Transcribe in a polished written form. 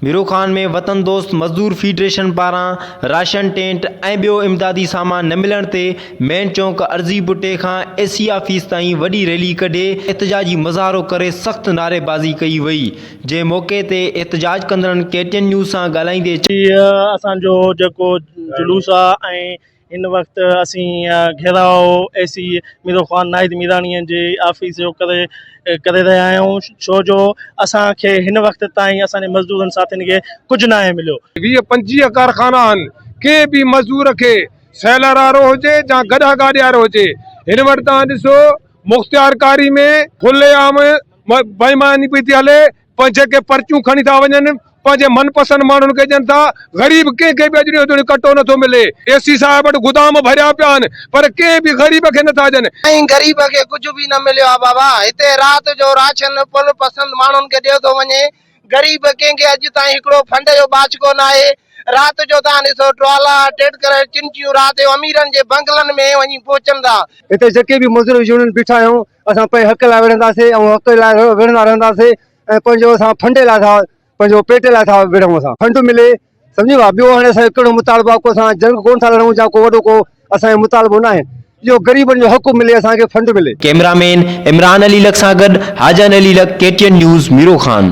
Miro Khan में वतन दोस्त मजदूर फेडरेशन पारां राशन टेंट ऐं ॿियो इमदादी सामान न मिलण ते मेन चौक अर्ज़ी बुटे खां एसी ऑफिस ताईं वॾी रैली कढे एहतजाजी मुज़ाहरो करे सख़्त नारेबाज़ी कई वई। जे मौक़े ते एहतजाज कंदड़नि KTN न्यूज़ सां ॻाल्हाईंदे असांजो जेको जुलूस आहे ऐं इन वक़्तु असीं घेराव एसी मीरो खान नाहिद मीरानीअ जे ऑफिस जो करे रहिया आहियूं, छो जो असांखे हिन वक़्त ताईं असांजे मज़दूरनि साथियुनि खे कुझु न आहे मिलियो। 20-25 कारखाना आहिनि, कंहिं बि मज़दूर खे सैलर वारो हुजे या गॾा गाॾी वारो हुजे, हिन वटि तव्हां ॾिसो मुख़्तियारकारी में खुलेआम बेईमानी पई थी हले। जेके पर्चियूं खणी था वञनि पंहिंजे मनपसंद माण्हुनि खे ॾियनि था, ग़रीब कंहिंखे बि अॼु कटो नथो मिले। एसी साहिब वटि गोदाम भरिया पिया आहिनि पर कंहिं बि ग़रीब खे नथा ॾियनि ऐं ग़रीब खे कुझु बि न मिलियो आहे बाबा। हिते राति जो राशन पसंदि माण्हुनि खे ॾियो थो वञे, ग़रीब कंहिंखे अॼु ताईं हिकिड़ो फंड जो बाच कोन आहे। राति जो तव्हां ॾिसो ट्वाला टेटकर चिंचियूं राति जो अमीरनि जे बंगलनि में वञी पहुचनि था। हिते जेके बि मज़दूर यूनियन बीठा आहियूं, असां पंहिंजे हक़ लाइ विढ़ंदासीं ऐं हक़ लाइ विढ़ंदा रहंदासीं ऐं पंहिंजो असां फंडे लाइ था, पंहिंजो पेट लाइ था विढ़ूं। असां फंड मिले, सम्झो ॿियो हाणे असांजो कहिड़ो मुतालबो आहे, को असां जंग कोन था लड़ूं या को वॾो को असांजो मुतालबो न आहे। जो ग़रीबनि जो हक़ मिले, असांखे फंड मिले। कैमरामैन इमरान अली लक सां गॾु हाजन अली लक, KTN न्यूज़ मीरो खान।